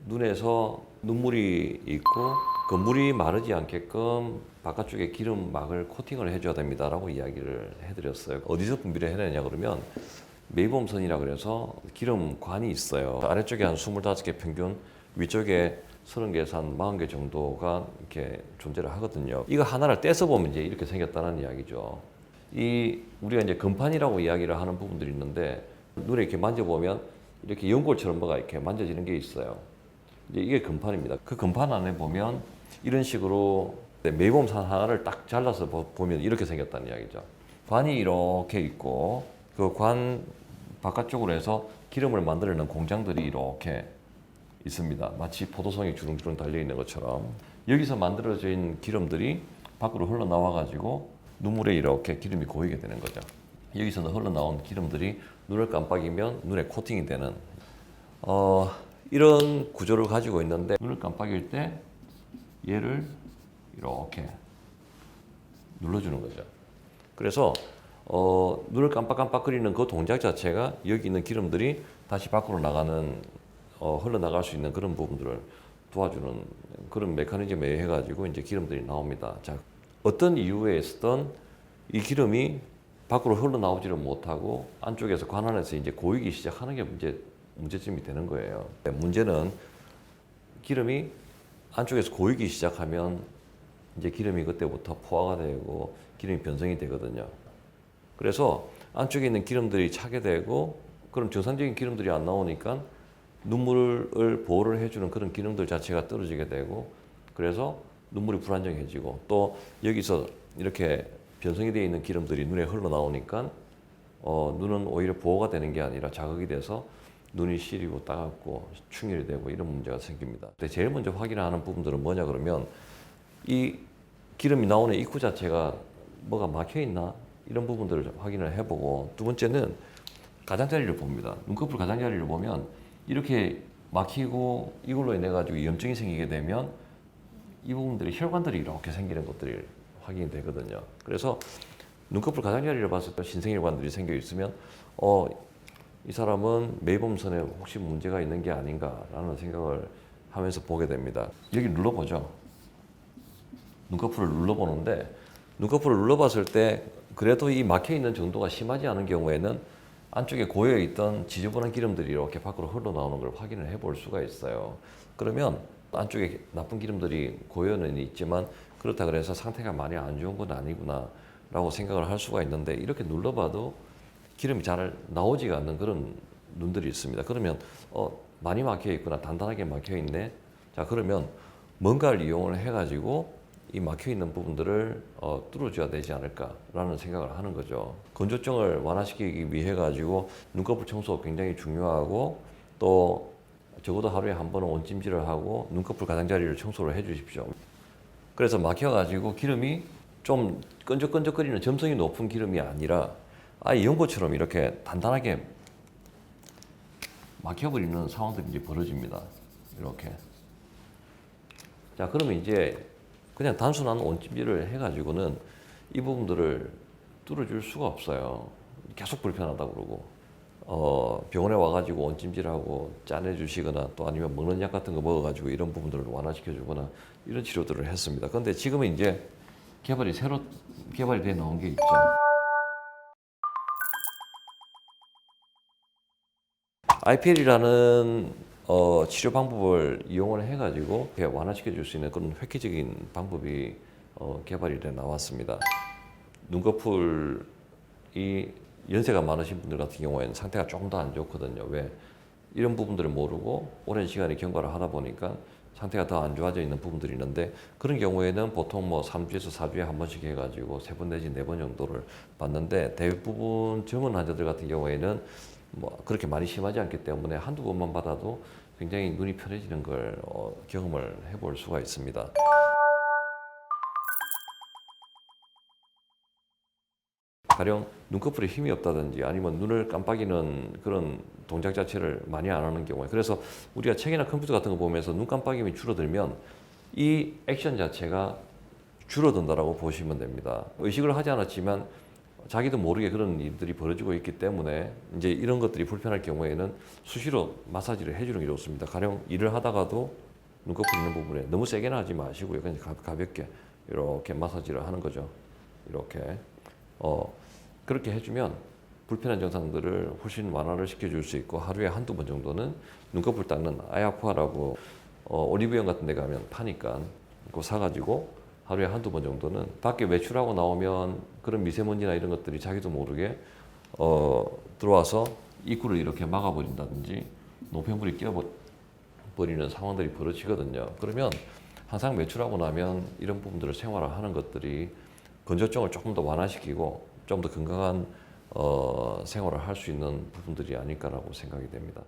눈에서 눈물이 있고 그 물이 마르지 않게끔 바깥쪽에 기름막을 코팅을 해줘야 됩니다라고 이야기를 해드렸어요. 어디서 분비를 해내냐 그러면 메이봄선이라 그래서 기름관이 있어요. 아래쪽에 한 25개 평균, 위쪽에 30개에서 한 40개 정도가 이렇게 존재를 하거든요. 이거 하나를 떼서 보면 이제 이렇게 생겼다는 이야기죠. 우리가 이제 금판이라고 이야기를 하는 부분들이 있는데 눈에 이렇게 만져보면 이렇게 연골처럼 뭐가 이렇게 만져지는 게 있어요. 이제 이게 금판입니다. 그 금판 안에 보면 이런 식으로 메이봄산 하나를 딱 잘라서 보면 이렇게 생겼다는 이야기죠. 관이 이렇게 있고 그 관 바깥쪽으로 해서 기름을 만들어내는 공장들이 이렇게 있습니다. 마치 포도송이 주렁주렁 달려있는 것처럼 여기서 만들어진 기름들이 밖으로 흘러나와 가지고 눈물에 이렇게 기름이 고이게 되는 거죠. 여기서 흘러나온 기름들이 눈을 깜빡이면 눈에 코팅이 되는 이런 구조를 가지고 있는데 눈을 깜빡일 때 얘를 이렇게 눌러주는 거죠. 그래서 눈을 깜빡깜빡거리는 그 동작 자체가 여기 있는 기름들이 다시 밖으로 나가는 흘러나갈 수 있는 그런 부분들을 도와주는 그런 메커니즘에 의해 가지고 이제 기름들이 나옵니다. 자, 어떤 이유에 있었던 이 기름이 밖으로 흘러나오지를 못하고 안쪽에서 관 안에서 이제 고이기 시작하는 게 문제점이 되는 거예요. 문제는 기름이 안쪽에서 고이기 시작하면 이제 기름이 그때부터 포화가 되고 기름이 변성이 되거든요. 그래서 안쪽에 있는 기름들이 차게 되고 그럼 정상적인 기름들이 안 나오니까 눈물을 보호를 해주는 그런 기능들 자체가 떨어지게 되고 그래서 눈물이 불안정해지고 또 여기서 이렇게 변성이 되어 있는 기름들이 눈에 흘러나오니까 눈은 오히려 보호가 되는 게 아니라 자극이 돼서 눈이 시리고 따갑고 충혈이 되고 이런 문제가 생깁니다. 근데 제일 먼저 확인하는 부분들은 뭐냐 그러면 이 기름이 나오는 입구 자체가 뭐가 막혀 있나 이런 부분들을 확인을 해보고 두 번째는 가장자리를 봅니다. 눈꺼풀 가장자리를 보면 이렇게 막히고 이걸로 인해 가지고 염증이 생기게 되면 이 부분들이 혈관들이 이렇게 생기는 것들이 확인이 되거든요. 그래서 눈꺼풀 가장자리를 봤을 때 신생혈관들이 생겨 있으면 이 사람은 메이봄선에 혹시 문제가 있는 게 아닌가라는 생각을 하면서 보게 됩니다. 여기 눌러보죠. 눈꺼풀을 눌러보는데 눈꺼풀을 눌러봤을 때 그래도 이 막혀 있는 정도가 심하지 않은 경우에는 안쪽에 고여 있던 지저분한 기름들이 이렇게 밖으로 흘러나오는 걸 확인을 해볼 수가 있어요. 그러면 안쪽에 나쁜 기름들이 고여는 있지만 그렇다 그래서 상태가 많이 안 좋은 건 아니구나 라고 생각을 할 수가 있는데 이렇게 눌러봐도 기름이 잘 나오지가 않는 그런 눈들이 있습니다. 그러면 많이 막혀 있구나, 단단하게 막혀 있네. 자, 그러면 뭔가를 이용을 해가지고 이 막혀 있는 부분들을 뚫어줘야 되지 않을까라는 생각을 하는 거죠. 건조증을 완화시키기 위해 가지고 눈꺼풀 청소 굉장히 중요하고 또 적어도 하루에 한 번은 온찜질을 하고 눈꺼풀 가장자리를 청소를 해주십시오. 그래서 막혀가지고 기름이 좀 끈적끈적거리는 점성이 높은 기름이 아니라 아예 연고처럼 이렇게 단단하게 막혀버리는 상황들이 이제 벌어집니다. 이렇게. 자, 그러면 이제 그냥 단순한 온찜질을 해가지고는 이 부분들을 뚫어줄 수가 없어요. 계속 불편하다고 그러고 병원에 와가지고 온찜질하고 짜내주시거나 또 아니면 먹는 약 같은 거 먹어가지고 이런 부분들을 완화시켜주거나 이런 치료들을 했습니다. 그런데 지금은 이제 새로 개발이 돼 나온 게 있죠. IPL이라는 치료 방법을 이용을 해가지고 완화시켜 줄 수 있는 그런 획기적인 방법이 개발이 돼 나왔습니다. 눈꺼풀이 연세가 많으신 분들 같은 경우에는 상태가 조금 더 안 좋거든요. 왜? 이런 부분들을 모르고 오랜 시간을 경과를 하다 보니까 상태가 더 안 좋아져 있는 부분들이 있는데 그런 경우에는 보통 뭐 3주에서 4주에 한 번씩 해가지고 3번 내지 4번 정도를 받는데 대부분 젊은 환자들 같은 경우에는 뭐 그렇게 많이 심하지 않기 때문에 한두 번만 받아도 굉장히 눈이 편해지는 걸 경험을 해볼 수가 있습니다. 가령 눈꺼풀에 힘이 없다든지 아니면 눈을 깜빡이는 그런 동작 자체를 많이 안 하는 경우에 그래서 우리가 책이나 컴퓨터 같은 거 보면서 눈 깜빡임이 줄어들면 이 액션 자체가 줄어든다라고 보시면 됩니다. 의식을 하지 않았지만 자기도 모르게 그런 일들이 벌어지고 있기 때문에 이제 이런 것들이 불편할 경우에는 수시로 마사지를 해주는 게 좋습니다. 가령 일을 하다가도 눈꺼풀 있는 부분에 너무 세게는 하지 마시고요. 그냥 가볍게 이렇게 마사지를 하는 거죠. 이렇게 그렇게 해주면 불편한 증상들을 훨씬 완화를 시켜줄 수 있고 하루에 한두 번 정도는 눈꺼풀 닦는 아야쿠아라고 올리브영 같은 데 가면 파니까 그거 사가지고 하루에 한두 번 정도는 밖에 외출하고 나오면 그런 미세먼지나 이런 것들이 자기도 모르게 들어와서 입구를 이렇게 막아버린다든지 노폐물이 끼어버리는 상황들이 벌어지거든요. 그러면 항상 외출하고 나면 이런 부분들을 생활화하는 것들이 건조증을 조금 더 완화시키고 좀 더 건강한 생활을 할 수 있는 부분들이 아닐까라고 생각이 됩니다.